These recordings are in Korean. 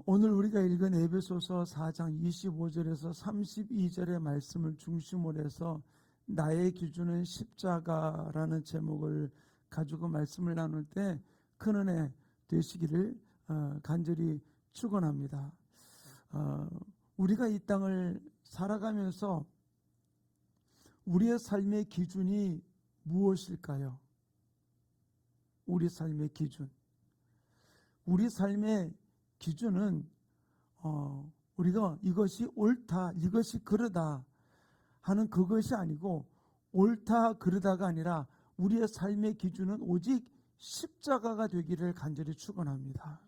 오늘 우리가 읽은 에베소서 4장 25절에서 32절의 말씀을 중심으로 해서 나의 기준은 십자가라는 제목을 가지고 말씀을 나눌 때 큰 은혜 되시기를 간절히 축원합니다. 우리가 이 땅을 살아가면서 우리의 삶의 기준이 무엇일까요? 우리 삶의 기준. 우리 삶의 기준은 우리가 이것이 옳다, 이것이 그르다 하는 그것이 아니고, 옳다 그르다가 아니라 우리의 삶의 기준은 오직 십자가가 되기를 간절히 축원합니다.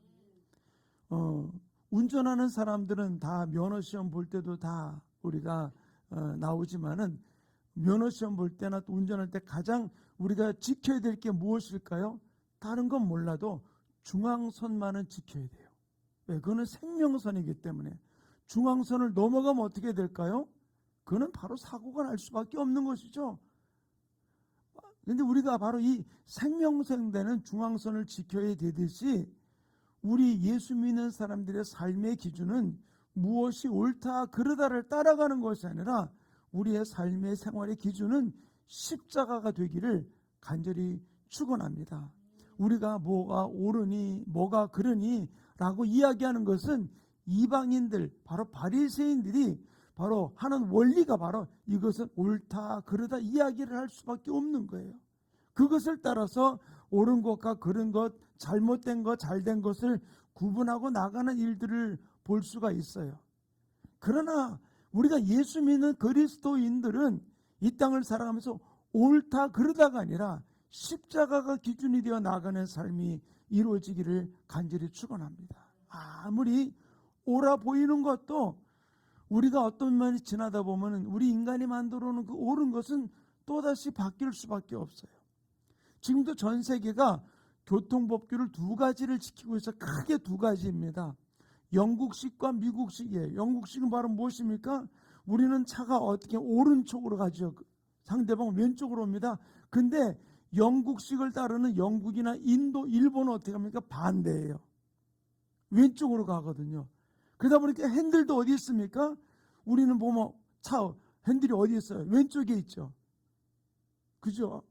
운전하는 사람들은 다 면허시험 볼 때도 다 우리가 나오지만은, 면허시험 볼 때나 또 운전할 때 가장 우리가 지켜야 될 게 무엇일까요? 다른 건 몰라도 중앙선만은 지켜야 돼요. 왜? 그거는 생명선이기 때문에. 중앙선을 넘어가면 어떻게 될까요? 그거는 바로 사고가 날 수밖에 없는 것이죠. 그런데 우리가 바로 이 생명선 되는 중앙선을 지켜야 되듯이, 우리 예수 믿는 사람들의 삶의 기준은 무엇이 옳다 그르다를 따라가는 것이 아니라 우리의 삶의 생활의 기준은 십자가가 되기를 간절히 축원합니다. 우리가 뭐가 옳으니 뭐가 그르니 라고 이야기하는 것은 이방인들, 바로 바리새인들이 바로 하는 원리가 바로 이것은 옳다 그르다 이야기를 할 수밖에 없는 거예요. 그것을 따라서 옳은 것과 그른 것, 잘못된 것, 잘된 것을 구분하고 나가는 일들을 볼 수가 있어요. 그러나 우리가 예수 믿는 그리스도인들은 이 땅을 살아가면서 옳다 그르다가 아니라 십자가가 기준이 되어 나가는 삶이 이루어지기를 간절히 축원합니다. 아무리 옳아 보이는 것도 우리가 어떤 면이 지나다 보면 우리 인간이 만들어 놓은 그 옳은 것은 또다시 바뀔 수밖에 없어요. 지금도 전 세계가 교통법규를 두 가지를 지키고 있어. 크게 두 가지입니다. 영국식과 미국식이에요. 영국식은 바로 무엇입니까? 우리는 차가 어떻게 오른쪽으로 가죠. 상대방은 왼쪽으로 옵니다. 근데 영국식을 따르는 영국이나 인도, 일본은 어떻게 합니까? 반대예요. 왼쪽으로 가거든요. 그러다 보니까 핸들도 어디 있습니까? 우리는 보면 차 핸들이 어디 있어요? 왼쪽에 있죠. 그죠?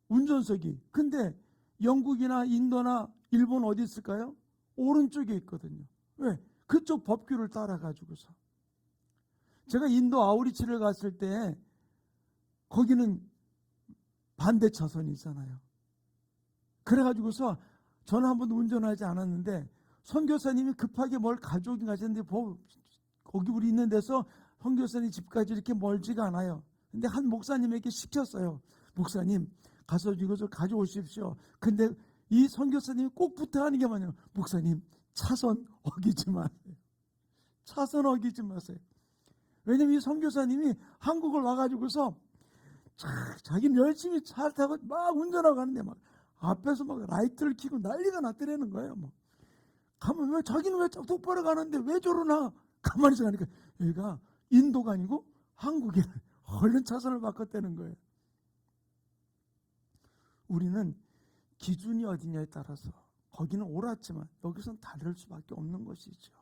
운전석이. 근데 영국이나 인도나 일본 어디 있을까요? 오른쪽에 있거든요. 왜? 그쪽 법규를 따라가지고서. 제가 인도 아우리치를 갔을 때 거기는 반대 차선이 있잖아요. 그래가지고서 저는 한 번도 운전하지 않았는데 선교사님이 급하게 뭘 가져오긴 가셨는데 거기 우리 있는 데서 선교사님 집까지 이렇게 멀지가 않아요. 근데 한 목사님에게 시켰어요. 목사님 가서 이것을 가져오십시오. 근데 이 선교사님이 꼭 부탁하는 게 뭐냐면, 목사님 차선 어기지 마세요. 차선 어기지 마세요. 왜냐면 이 선교사님이 한국을 와가지고서 자기는 열심히 차를 타고 막 운전하고 가는데 막 앞에서 막 라이트를 켜고 난리가 났더라는 거예요. 뭐. 가면 왜 자기는 왜 똑바로 가는데 왜 저러나? 가만히 있어 가니까 얘가 인도가 아니고 한국에 얼른 차선을 바꿨다는 거예요. 우리는 기준이 어디냐에 따라서 거기는 옳았지만 여기서는 다를 수밖에 없는 것이죠.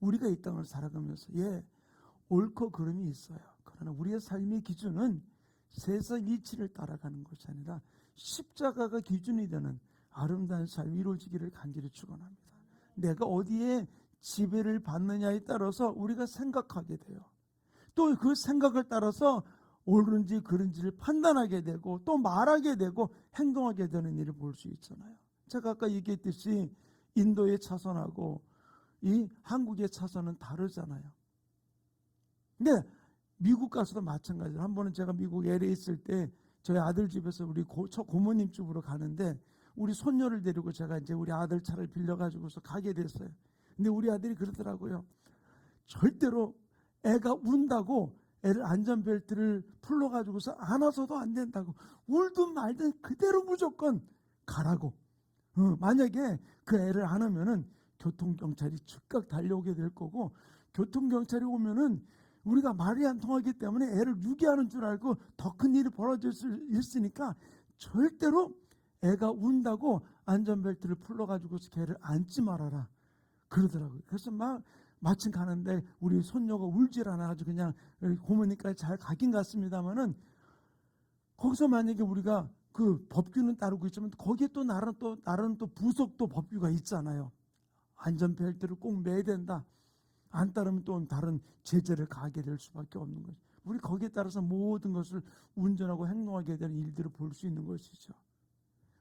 우리가 이 땅을 살아가면서 옳고 그름이 있어요. 그러나 우리의 삶의 기준은 세상 이치를 따라가는 것이 아니라 십자가가 기준이 되는 아름다운 삶이 이루어지기를 간절히 축원합니다. 내가 어디에 지배를 받느냐에 따라서 우리가 생각하게 돼요. 또 그 생각을 따라서 옳은지 그른지를 판단하게 되고 또 말하게 되고 행동하게 되는 일을 볼 수 있잖아요. 제가 아까 얘기했듯이 인도의 차선하고 이 한국의 차선은 다르잖아요. 근데 미국 가서도 마찬가지로 한 번은 제가 미국 LA 있을 때 저희 아들 집에서 우리 고모님 집으로 가는데 우리 손녀를 데리고 제가 이제 우리 아들 차를 빌려가지고서 가게 됐어요. 근데 우리 아들이 그러더라고요. 절대로 애가 운다고 애를 안전벨트를 풀러가지고서 안아서도 안 된다고. 울든 말든 그대로 무조건 가라고. 만약에 그 애를 안으면은 교통경찰이 즉각 달려오게 될 거고, 교통경찰이 오면은 우리가 말이 안 통하기 때문에 애를 유기하는 줄 알고 더 큰 일이 벌어질 수 있으니까 절대로 애가 운다고 안전벨트를 풀러가지고서 걔를 앉지 말아라 그러더라고요. 그래서 마침 가는데 우리 손녀가 울질 않아가지고 그냥 고모니까지 잘 가긴 갔습니다만은, 거기서 만약에 우리가 그 법규는 따르고 있지만 거기에 또 나름 또 부속도 법규가 있잖아요. 안전벨트를 꼭 매야 된다. 안 따르면 또 다른 제재를 가하게 될 수밖에 없는 거죠. 우리 거기에 따라서 모든 것을 운전하고 행동하게 되는 일들을 볼 수 있는 것이죠.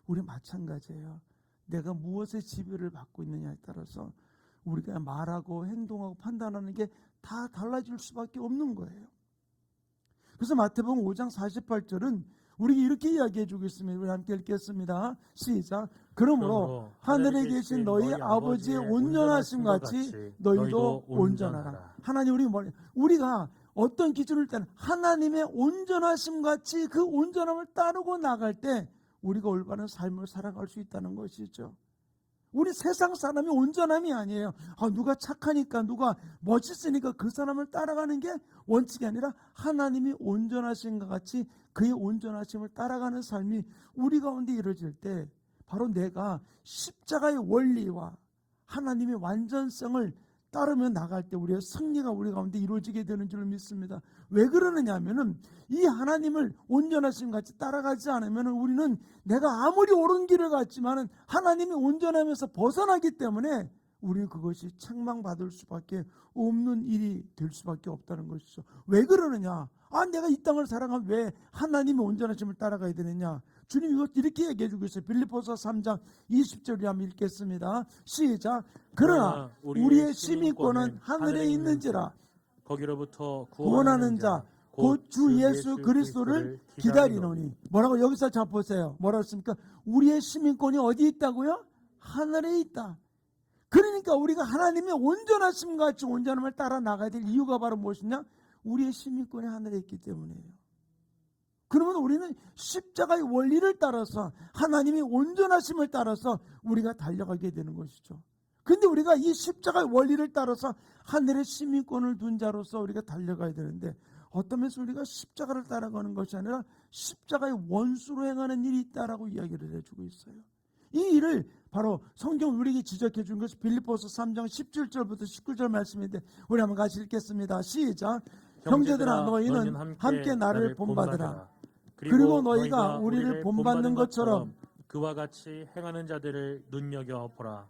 우리 마찬가지예요. 내가 무엇에 지배를 받고 있느냐에 따라서 우리가 말하고 행동하고 판단하는 게 다 달라질 수밖에 없는 거예요. 그래서 마태복음 5장 48절은 우리 이렇게 이야기해 주고 있습니다. 우리 함께 읽겠습니다. 시작. 그러므로 하늘에 계신 너희 아버지의 온전하심 같이 너희도 온전하라. 하나님, 우리가 어떤 기준을 따라 하나님의 온전하심 같이 그 온전함을 따르고 나갈 때 우리가 올바른 삶을 살아갈 수 있다는 것이죠. 우리 세상 사람이 온전함이 아니에요. 누가 착하니까, 누가 멋있으니까 그 사람을 따라가는 게 원칙이 아니라 하나님이 온전하신 것 같이 그의 온전하심을 따라가는 삶이 우리 가운데 이루어질 때 바로 내가 십자가의 원리와 하나님의 완전성을 따르며 나갈 때 우리의 승리가 우리 가운데 이루어지게 되는 줄 믿습니다. 왜 그러느냐 하면은 이 하나님을 온전하심 같이 따라가지 않으면 우리는 내가 아무리 옳은 길을 갔지만은 하나님이 온전하면서 벗어나기 때문에 우리는 그것이 책망받을 수밖에 없는 일이 될 수밖에 없다는 것이죠. 왜 그러느냐? 내가 이 땅을 살아가면 왜 하나님의 온전하심을 따라가야 되느냐? 주님 이것 이렇게 얘기해 주고 있어요. 빌립보서 3장 20절에 한번 읽겠습니다. 시작. 그러나 우리의 시민권은 하늘에 있는지라 거기로부터 구원하는 자 곧 주 예수 그리스도를 기다리노니. 뭐라고? 여기서 자 보세요. 뭐라고 했습니까? 우리의 시민권이 어디 있다고요? 하늘에 있다. 그러니까 우리가 하나님의 온전하심과 같이 온전함을 따라 나가야 될 이유가 바로 무엇이냐? 우리의 시민권이 하늘에 있기 때문이에요. 그러면 우리는 십자가의 원리를 따라서 하나님의 온전하심을 따라서 우리가 달려가게 되는 것이죠. 근데 우리가 이 십자가의 원리를 따라서 하늘의 시민권을 둔 자로서 우리가 달려가야 되는데, 어떤 면에서 우리가 십자가를 따라가는 것이 아니라 십자가의 원수로 행하는 일이 있다라고 이야기를 해주고 있어요. 이 일을 바로 성경 우리에게 지적해 준 것이 빌립보서 3장 17절부터 19절 말씀인데 우리 한번 같이 읽겠습니다. 시작. 형제들아 너희는 함께 나를 본받으라. 그리고 너희가 우리를 본받는 것처럼 그와 같이 행하는 자들을 눈여겨보라.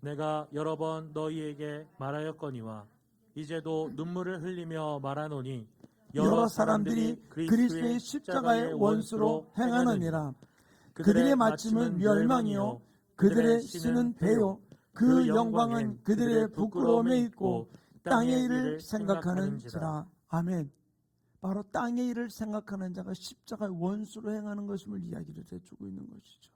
내가 여러 번 너희에게 말하였거니와 이제도 눈물을 흘리며 말하노니 여러 사람들이 그리스도의 십자가의 원수로 행하느니라. 그들의 마침은 멸망이요 그들의 씨는 배요 그 영광은 그들의 부끄러움에 있고 땅의 일을 생각하는지라. 아멘. 바로 땅의 일을 생각하는 자가 십자가의 원수로 행하는 것임을 이야기를 해주고 있는 것이죠.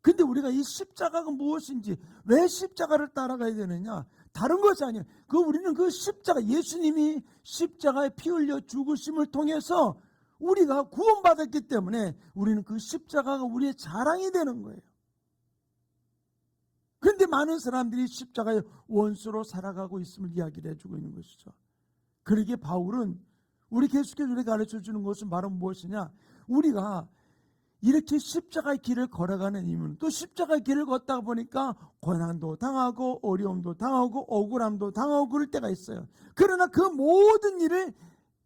근데 우리가 이 십자가가 무엇인지, 왜 십자가를 따라가야 되느냐? 다른 것이 아니에요. 우리는 그 십자가, 예수님이 십자가에 피 흘려 죽으심을 통해서 우리가 구원받았기 때문에 우리는 그 십자가가 우리의 자랑이 되는 거예요. 그런데 많은 사람들이 십자가의 원수로 살아가고 있음을 이야기를 해주고 있는 것이죠. 그러기에 바울은 우리 계속해서 우리가 가르쳐주는 것은 바로 무엇이냐? 우리가 이렇게 십자가의 길을 걸어가는 이유는, 또 십자가의 길을 걷다 보니까 고난도 당하고 어려움도 당하고 억울함도 당하고 그럴 때가 있어요. 그러나 그 모든 일을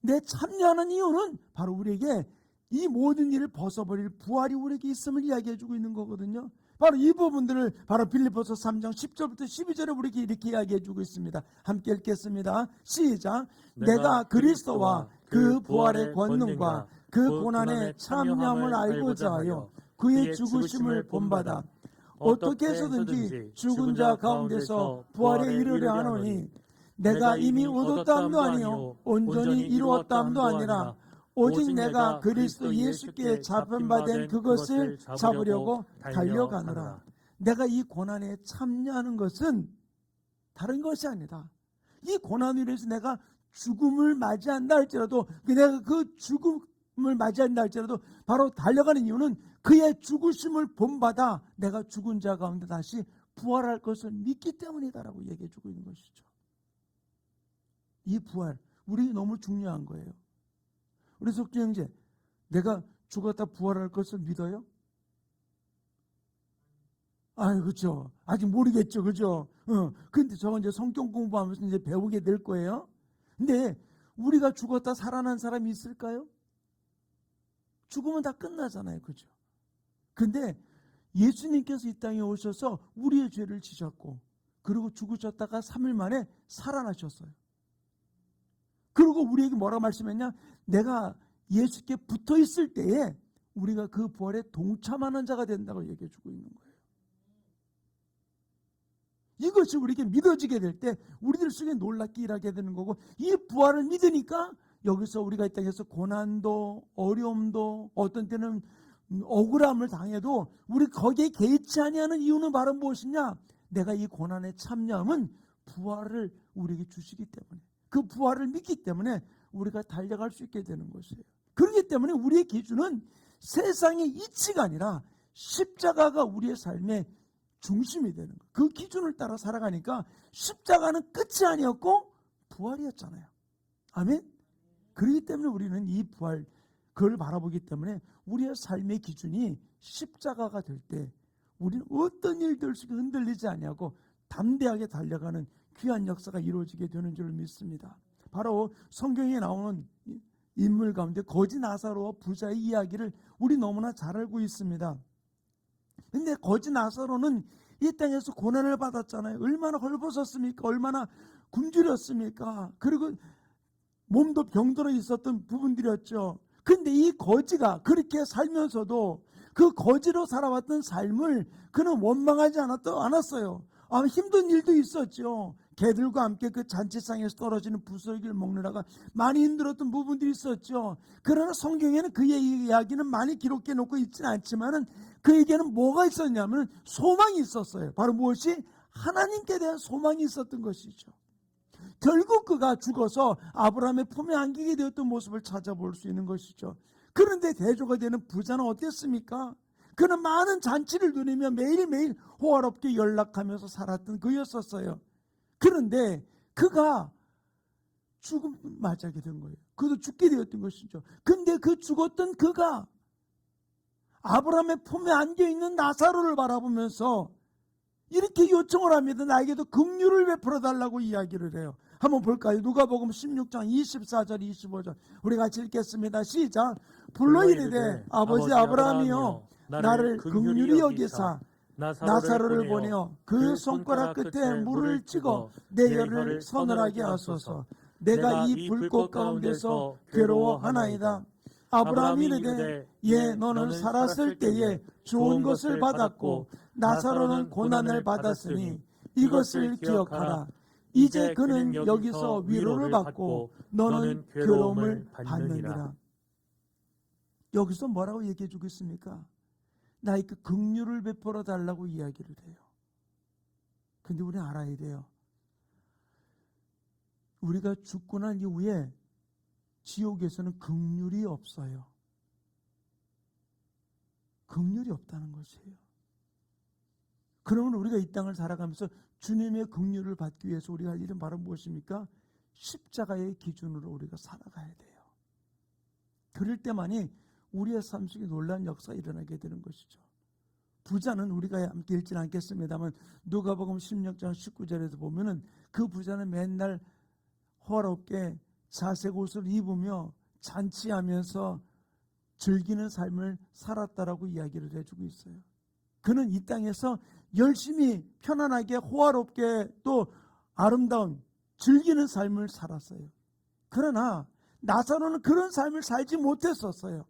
내 참여하는 이유는 바로 우리에게 이 모든 일을 벗어버릴 부활이 우리에게 있음을 이야기해주고 있는 거거든요. 바로 이 부분들을 바로 빌립보서 3장 10절부터 12절에 우리에게 이렇게 이야기해주고 있습니다. 함께 읽겠습니다. 시작. 내가 그리스도와 그 부활의 권능과 그 고난의 참여함을 알고자 하여 그의 죽으심을 본받아 어떻게 해서든지 죽은 자 가운데서 부활에 이르려 하노니 내가 이미 얻었다함도 아니요 온전히 이루었다함도 아니라 오직 내가 그리스도 예수께 잡힌 바 된 그것을 잡으려고 달려가노라. 내가 이 고난에 참여하는 것은 다른 것이 아니라 이 고난으로 인해서 내가 죽음을 맞이한다 할지라도 내가 그 죽음을 맞이한다 할지라도 바로 달려가는 이유는 그의 죽으심을 본받아 내가 죽은 자 가운데 다시 부활할 것을 믿기 때문이다라고 얘기해 주고 있는 것이죠. 이 부활, 우리 너무 중요한 거예요. 우리 속주 형제, 내가 죽었다 부활할 것을 믿어요? 아유, 그죠. 아직 모르겠죠. 그죠. 근데 저건 이제 성경 공부하면서 이제 배우게 될 거예요. 근데 우리가 죽었다 살아난 사람이 있을까요? 죽으면 다 끝나잖아요. 그죠. 근데 예수님께서 이 땅에 오셔서 우리의 죄를 지셨고, 그리고 죽으셨다가 3일 만에 살아나셨어요. 그리고 우리에게 뭐라고 말씀했냐? 내가 예수께 붙어 있을 때에 우리가 그 부활에 동참하는 자가 된다고 얘기해 주고 있는 거예요. 이것이 우리에게 믿어지게 될 때 우리들 속에 놀랍게 일하게 되는 거고, 이 부활을 믿으니까 여기서 우리가 이 땅에서 고난도 어려움도 어떤 때는 억울함을 당해도 우리 거기에 개의치 아니하는 이유는 바로 무엇이냐? 내가 이 고난에 참여함은 부활을 우리에게 주시기 때문에, 그 부활을 믿기 때문에 우리가 달려갈 수 있게 되는 것이에요. 그렇기 때문에 우리의 기준은 세상의 이치가 아니라 십자가가 우리의 삶의 중심이 되는 거예요. 그 기준을 따라 살아가니까 십자가는 끝이 아니었고 부활이었잖아요. 아멘? 그렇기 때문에 우리는 이 부활, 그걸 바라보기 때문에 우리의 삶의 기준이 십자가가 될 때 우리는 어떤 일들 속에 흔들리지 아니하고 담대하게 달려가는 귀한 역사가 이루어지게 되는 줄 믿습니다. 바로 성경에 나오는 인물 가운데 거지 나사로와 부자의 이야기를 우리 너무나 잘 알고 있습니다. 근데 거지 나사로는 이 땅에서 고난을 받았잖아요. 얼마나 헐벗었습니까? 얼마나 굶주렸습니까? 그리고 몸도 병들어 있었던 부분들이었죠. 근데 이 거지가 그렇게 살면서도 그 거지로 살아왔던 삶을 그는 원망하지 않았어요. 힘든 일도 있었죠. 개들과 함께 그 잔치상에서 떨어지는 부스러기를 먹느라가 많이 힘들었던 부분들이 있었죠. 그러나 성경에는 그의 이야기는 많이 기록해 놓고 있지는 않지만은 그에게는 뭐가 있었냐면 소망이 있었어요. 바로 무엇이? 하나님께 대한 소망이 있었던 것이죠. 결국 그가 죽어서 아브라함의 품에 안기게 되었던 모습을 찾아볼 수 있는 것이죠. 그런데 대조가 되는 부자는 어땠습니까? 그는 많은 잔치를 누리며 매일매일 호화롭게 연락하면서 살았던 그였었어요. 그런데 그가 죽음 맞이하게 된 거예요. 그도 죽게 되었던 것이죠. 근데 그 죽었던 그가 아브라함의 품에 안겨있는 나사로를 바라보면서 이렇게 요청을 합니다. 나에게도 긍휼을 베풀어 달라고 이야기를 해요. 한번 볼까요? 누가복음 16장 24절 25절 우리 같이 읽겠습니다. 시작. 불러 이르되 아버지 아브라함이여 나를 긍휼히 여기사 나사로를 보내어 그 손가락 끝에 물을 찍어 내 혀를 서늘하게 하소서. 내가 이 불꽃 가운데서 괴로워하나이다. 아브라함이 이르되 예 너는 살았을 때에 좋은 것을 받았고 나사로는 고난을 받았으니 이것을 기억하라. 이제 그는 여기서 위로를 받고 너는 괴로움을 받느니라. 여기서 뭐라고 얘기해 주고 있습니까? 나에게 긍휼을 베풀어 달라고 이야기를 해요. 근데 우리는 알아야 돼요. 우리가 죽고 난 이후에 지옥에서는 긍휼이 없어요. 긍휼이 없다는 것이에요. 그러면 우리가 이 땅을 살아가면서 주님의 긍휼을 받기 위해서 우리가 할 일은 바로 무엇입니까? 십자가의 기준으로 우리가 살아가야 돼요. 그럴 때만이 우리의 삶 속에 놀라운 역사가 일어나게 되는 것이죠. 부자는 우리가 함께 읽지는 않겠습니다만 누가복음 16장 19절에서 보면은 그 부자는 맨날 호화롭게 자색 옷을 입으며 잔치하면서 즐기는 삶을 살았다라고 이야기를 해주고 있어요. 그는 이 땅에서 열심히 편안하게 호화롭게 또 아름다운 즐기는 삶을 살았어요. 그러나 나사로는 그런 삶을 살지 못했었어요.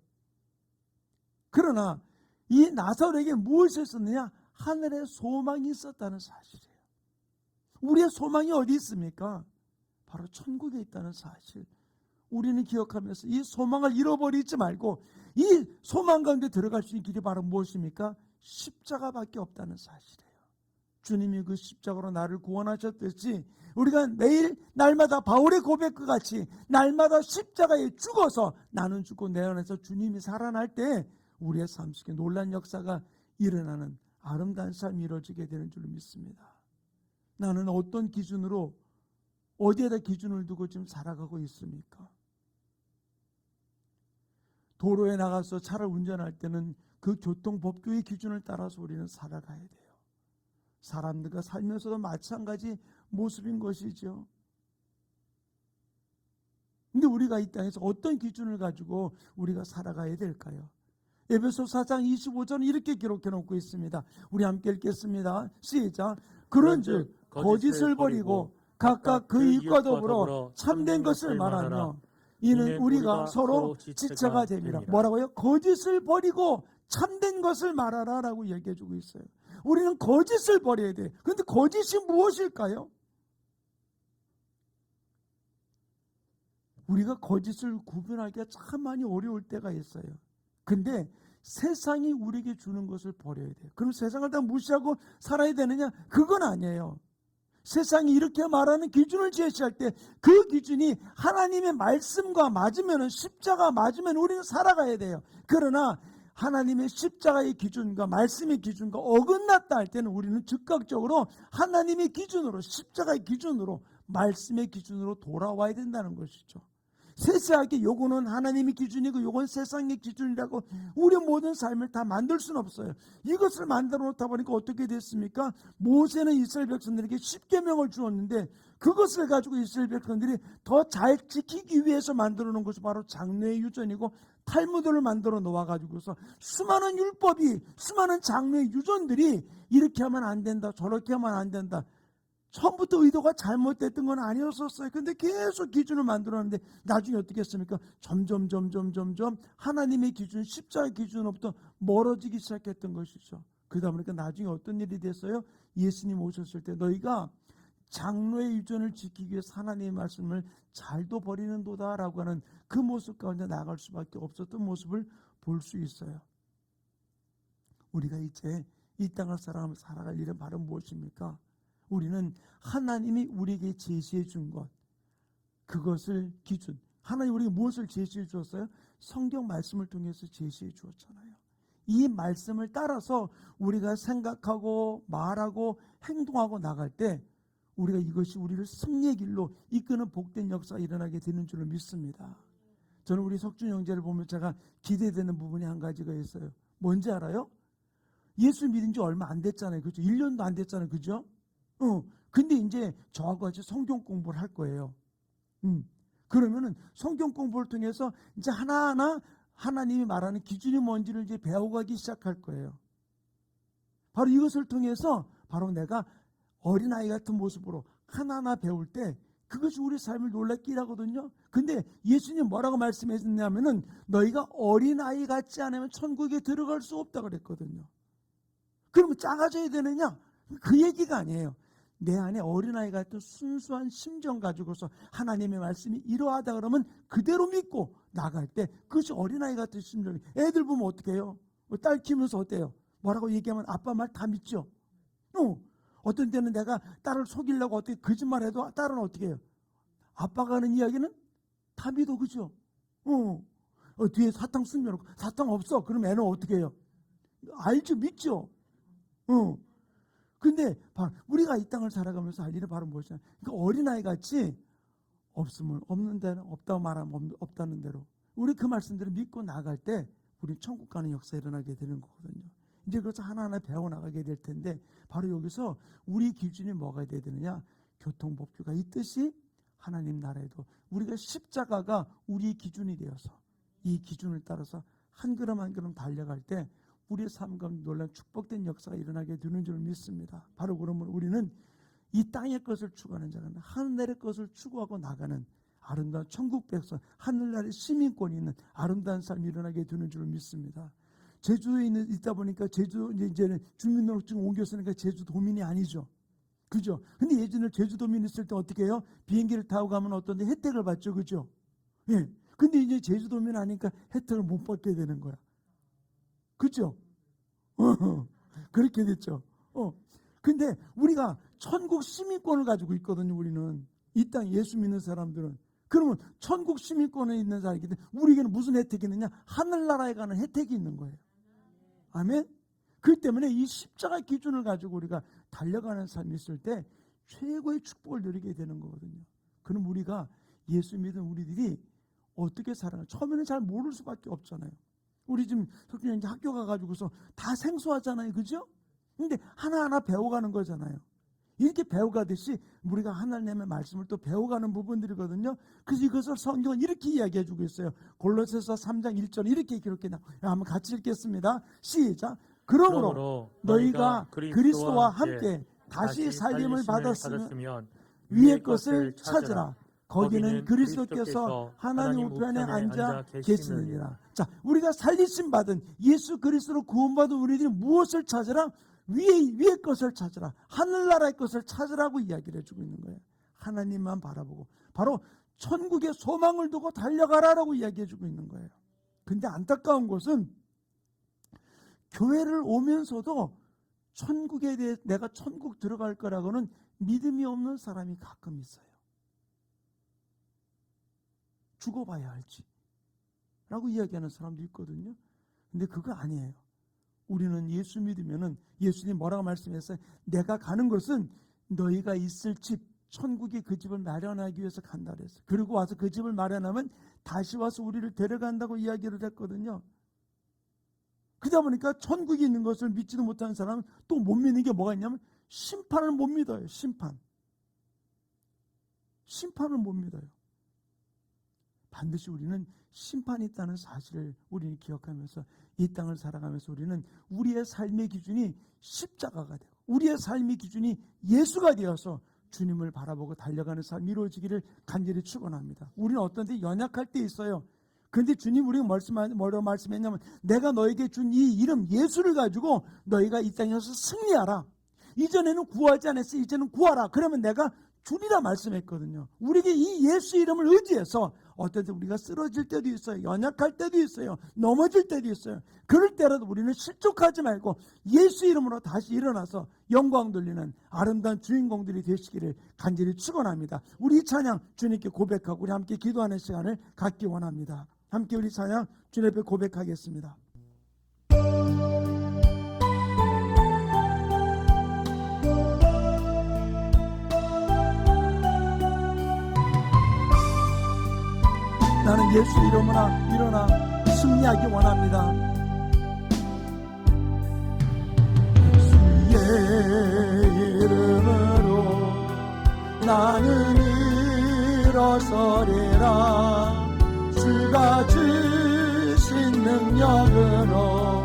그러나 이 나사로에게 무엇이 있었느냐? 하늘에 소망이 있었다는 사실이에요. 우리의 소망이 어디 있습니까? 바로 천국에 있다는 사실. 우리는 기억하면서 이 소망을 잃어버리지 말고 이 소망 가운데 들어갈 수 있는 길이 바로 무엇입니까? 십자가밖에 없다는 사실이에요. 주님이 그 십자가로 나를 구원하셨듯이 우리가 매일 날마다 바울의 고백과 같이 날마다 십자가에 죽어서 나는 죽고 내 안에서 주님이 살아날 때 우리의 삶 속에 놀라운 역사가 일어나는 아름다운 삶이 이루어지게 되는 줄 믿습니다. 나는 어떤 기준으로 어디에다 기준을 두고 지금 살아가고 있습니까? 도로에 나가서 차를 운전할 때는 그 교통법규의 기준을 따라서 우리는 살아가야 돼요. 사람들과 살면서도 마찬가지 모습인 것이죠. 근데 우리가 이 땅에서 어떤 기준을 가지고 우리가 살아가야 될까요? 에베소 4장 25절 이렇게 기록해 놓고 있습니다. 우리 함께 읽겠습니다. 시작. 그런즉 거짓을 버리고 각각 그 이익과 더불어 참된 것을 말하며 이는 우리가 서로 지체가 됨이라. 뭐라고요? 거짓을 버리고 참된 것을 말하라 라고 얘기해 주고 있어요. 우리는 거짓을 버려야 돼요. 그런데 거짓이 무엇일까요? 우리가 거짓을 구분하기가 참 많이 어려울 때가 있어요. 근데 세상이 우리에게 주는 것을 버려야 돼요. 그럼 세상을 다 무시하고 살아야 되느냐? 그건 아니에요. 세상이 이렇게 말하는 기준을 제시할 때 그 기준이 하나님의 말씀과 맞으면, 십자가 맞으면 우리는 살아가야 돼요. 그러나 하나님의 십자가의 기준과 말씀의 기준과 어긋났다 할 때는 우리는 즉각적으로 하나님의 기준으로, 십자가의 기준으로, 말씀의 기준으로 돌아와야 된다는 것이죠. 세세하게 요거는 하나님의 기준이고 요건 세상의 기준이라고 우리 모든 삶을 다 만들 수는 없어요. 이것을 만들어 놓다 보니까 어떻게 됐습니까? 모세는 이스라엘 백성들에게 10계명을 주었는데 그것을 가지고 이스라엘 백성들이 더 잘 지키기 위해서 만들어 놓은 것이 바로 장래의 유전이고 탈무드를 만들어 놓아가지고서 수많은 율법이, 수많은 장래의 유전들이 이렇게 하면 안 된다, 저렇게 하면 안 된다. 처음부터 의도가 잘못됐던 건 아니었었어요. 근데 계속 기준을 만들었는데 나중에 어떻게 했습니까? 점점 하나님의 기준, 십자가의 기준으로부터 멀어지기 시작했던 것이죠. 그러다 보니까 나중에 어떤 일이 됐어요? 예수님 오셨을 때 너희가 장로의 유전을 지키기 위해서 하나님의 말씀을 잘도 버리는도다라고 하는 그 모습 가운데 나아갈 수밖에 없었던 모습을 볼 수 있어요. 우리가 이제 이 땅을 살아갈 일은 바로 무엇입니까? 우리는 하나님이 우리에게 제시해 준 것, 그것을 기준, 하나님 우리에게 무엇을 제시해 주었어요? 성경 말씀을 통해서 제시해 주었잖아요. 이 말씀을 따라서 우리가 생각하고 말하고 행동하고 나갈 때 우리가 이것이 우리를 승리의 길로 이끄는 복된 역사가 일어나게 되는 줄을 믿습니다. 저는 우리 석준 형제를 보면 제가 기대되는 부분이 한 가지가 있어요. 뭔지 알아요? 예수 믿은 지 얼마 안 됐잖아요. 그죠? 1년도 안 됐잖아요. 그죠? 근데 이제 저하고 같이 성경 공부를 할 거예요. 그러면은 성경 공부를 통해서 이제 하나하나 하나님이 말하는 기준이 뭔지를 이제 배워가기 시작할 거예요. 바로 이것을 통해서 바로 내가 어린아이 같은 모습으로 하나하나 배울 때 그것이 우리 삶을 놀랍게 일하거든요. 근데 예수님 뭐라고 말씀하셨냐면은 너희가 어린아이 같지 않으면 천국에 들어갈 수 없다 그랬거든요. 그러면 작아져야 되느냐? 그 얘기가 아니에요. 내 안에 어린아이 같은 순수한 심정 가지고서 하나님의 말씀이 이러하다 그러면 그대로 믿고 나갈 때 그것이 어린아이 같은 심정이에요. 애들 보면 어떻게 해요? 딸 키우면서 어때요? 뭐라고 얘기하면 아빠 말 다 믿죠? 어떤 때는 내가 딸을 속이려고 어떻게 거짓말해도 딸은 어떻게 해요? 아빠가 하는 이야기는 다 믿어, 그죠? 뒤에 사탕 숨겨놓고 사탕 없어. 그럼 애는 어떻게 해요? 알죠, 믿죠? 근데 우리가 이 땅을 살아가면서 할 일은 바로 무엇이냐? 그러니까 어린아이 같이 없으면 없는 데는 없다고 말하면 없다는 대로 우리 그 말씀대로 믿고 나갈 때 우리 천국 가는 역사 일어나게 되는 거거든요. 이제 그것을 하나하나 배워나가게 될 텐데 바로 여기서 우리 기준이 뭐가 돼야 되느냐? 교통법규가 있듯이 하나님 나라에도 우리가 십자가가 우리의 기준이 되어서 이 기준을 따라서 한 걸음 한 걸음 달려갈 때 우리의 삶 가운데 놀라운 축복된 역사가 일어나게 되는 줄 믿습니다. 바로 그러면 우리는 이 땅의 것을 추구하는 자는 하늘의 것을 추구하고 나가는 아름다운 천국 백성, 하늘나라의 시민권이 있는 아름다운 삶이 일어나게 되는 줄 믿습니다. 제주도에 있다 보니까 제주 이제는 주민등록증 옮겼으니까 제주도민이 아니죠. 그죠? 근데 예전에 제주도민 있을 때 어떻게 해요? 비행기를 타고 가면 어떤 데 혜택을 받죠. 그죠? 예. 근데 이제 제주도민 아니니까 혜택을 못 받게 되는 거야. 그죠? 그렇게 됐죠. 근데 우리가 천국 시민권을 가지고 있거든요. 우리는 이 땅 예수 믿는 사람들은. 그러면 천국 시민권에 있는 사람이기 때문에 우리에게는 무슨 혜택이 있느냐? 하늘나라에 가는 혜택이 있는 거예요. 아멘? 그렇기 때문에 이 십자가 기준을 가지고 우리가 달려가는 삶이 있을 때 최고의 축복을 누리게 되는 거거든요. 그럼 우리가 예수 믿은 우리들이 어떻게 살아요? 처음에는 잘 모를 수밖에 없잖아요. 우리 지금 석준이 이제 학교 가가지고서 다 생소하잖아요, 그죠? 근데 하나하나 배워가는 거잖아요. 이렇게 배워가듯이 우리가 하나님의 말씀을 또 배워가는 부분들이거든요. 그래서 이것을 성경은 이렇게 이야기해주고 있어요. 골로새서 3장 1절 이렇게 기록해 한번 같이 읽겠습니다. 시작. 그러므로 너희가 그리스도와 함께 다시 살림을 받았으면 위의 것을 찾으라. 거기는 그리스도께서 하나님 우편에 앉아 계시느니라. 자, 우리가 살리심 받은 예수 그리스도로 구원받은 우리들이 무엇을 찾으라? 위의 것을 찾으라. 하늘나라의 것을 찾으라고 이야기를 해주고 있는 거예요. 하나님만 바라보고 바로 천국의 소망을 두고 달려가라라고 이야기해주고 있는 거예요. 근데 안타까운 것은 교회를 오면서도 천국에 대해 내가 천국 들어갈 거라고는 믿음이 없는 사람이 가끔 있어요. 죽어봐야 알지 라고 이야기하는 사람도 있거든요. 근데 그거 아니에요. 우리는 예수 믿으면은 예수님 뭐라고 말씀했어요? 내가 가는 것은 너희가 있을 집 천국의 그 집을 마련하기 위해서 간다 그랬어요. 그리고 와서 그 집을 마련하면 다시 와서 우리를 데려간다고 이야기를 했거든요. 그러다 보니까 천국이 있는 것을 믿지도 못하는 사람은 또 못 믿는 게 뭐가 있냐면 심판을 못 믿어요. 심판을 못 믿어요. 반드시 우리는 심판이 있다는 사실을 우리는 기억하면서 이 땅을 살아가면서 우리는 우리의 삶의 기준이 십자가가 되고 우리의 삶의 기준이 예수가 되어서 주님을 바라보고 달려가는 삶이 이루어지기를 간절히 축원합니다. 우리는 어떤 때 연약할 때 있어요. 그런데 주님 우리가 뭐라고 말씀했냐면 내가 너에게 준 이 이름 예수를 가지고 너희가 이 땅에서 승리하라. 이전에는 구하지 않았어. 이제는 구하라. 그러면 내가 주리라 말씀했거든요. 우리에게 이 예수 이름을 의지해서 어떤 때 우리가 쓰러질 때도 있어요. 연약할 때도 있어요. 넘어질 때도 있어요. 그럴 때라도 우리는 실족하지 말고 예수 이름으로 다시 일어나서 영광 돌리는 아름다운 주인공들이 되시기를 간절히 축원합니다. 우리 이 찬양 주님께 고백하고 우리 함께 기도하는 시간을 갖기 원합니다. 함께 우리 찬양 주님 앞에 고백하겠습니다. 나는 예수 이름으로 일어나 승리하기 원합니다. 예수의 이름으로 나는 일어서리라. 주가 주신 능력으로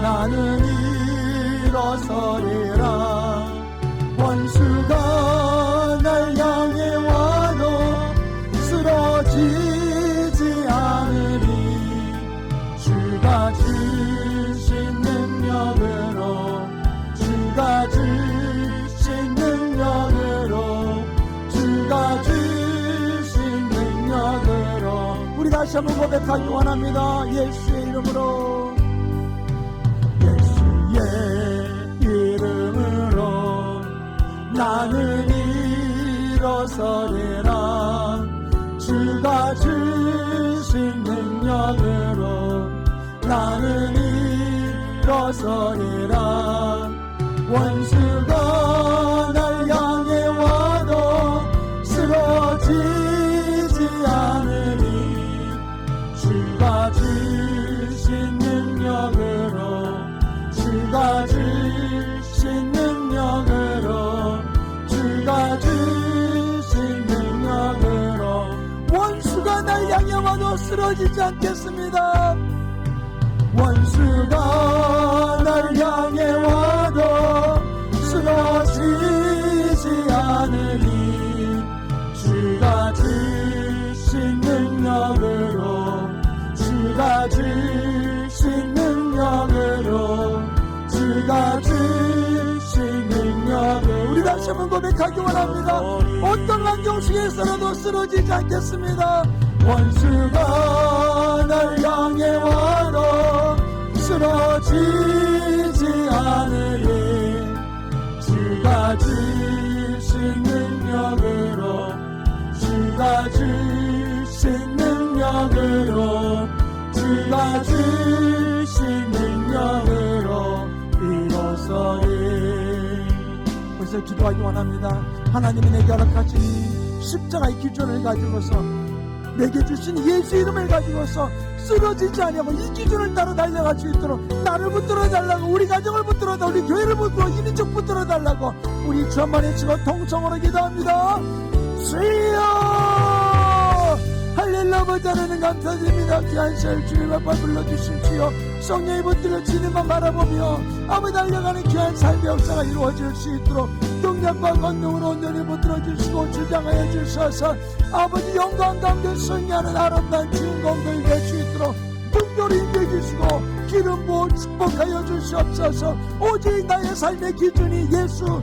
나는 일어서리라. 원수가 날 향해 와도 쓰러지지 않으리. 주가 주신 능력으로 주가 주신 능력으로 주가 주신 능력으로 우리 다시 한번 고백하기 원합니다. 예수의 이름으로 예수의 이름으로 나는 일어서리라. 주가 주신 능력으로 나는 일어서리라. 원수가 날 향해 와도 쓰러지지 않으리. 주가 주신 능력으로 주가 주신 능력으로 주가 주신 능력으로 원수가 날 향해 와도 쓰러지지 않겠습니다. 원수가 날 향해 와도 쓰러지지 않으리. 주가 주신 능력으로 주가 주신 능력으로 주가 주신 능력으로 우리 다시 한번 고백하기 원합니다. 어떤 환경 속에서라도 쓰러지지 않겠습니다. 원수가 날 향해 와도 쓰러지지 않으리. 주가 주신 능력으로 주가 주신 능력으로 주가 주신 능력으로 일어서리. 그래서 기도하기 원합니다. 하나님이 내게 허락하신 십자가의 기준을 가지고서 내게 주신 예수 이름을 가지고서 쓰러지지 아니하고 이 기준을 따라 달려갈 수 있도록 나를 붙들어 달라고, 우리 가정을 붙들어 달라고, 우리 교회를 붙들어, 이민족 붙들어 달라고 우리 주 한 번 외치고 통성으로 기도합니다. 주여 할렐루야. 보자라는 감사드립니다. 귀한 시절 주님 앞에 불러주신 주여, 성령이 붙들어 주님만 바라보며 아버지 달려가는 귀한 삶의 역사가 이루어질 수 있도록 능력과 권능으로 온전히 붙들어 주시고 주장하여 주셔서 아버지 영광 가운데 승리하는 아름다운 주인공들이 될 수 있도록 능력을 임해 주시고 기름 부어 축복하여 주시옵소서. 오직 나의 삶의 기준이 예수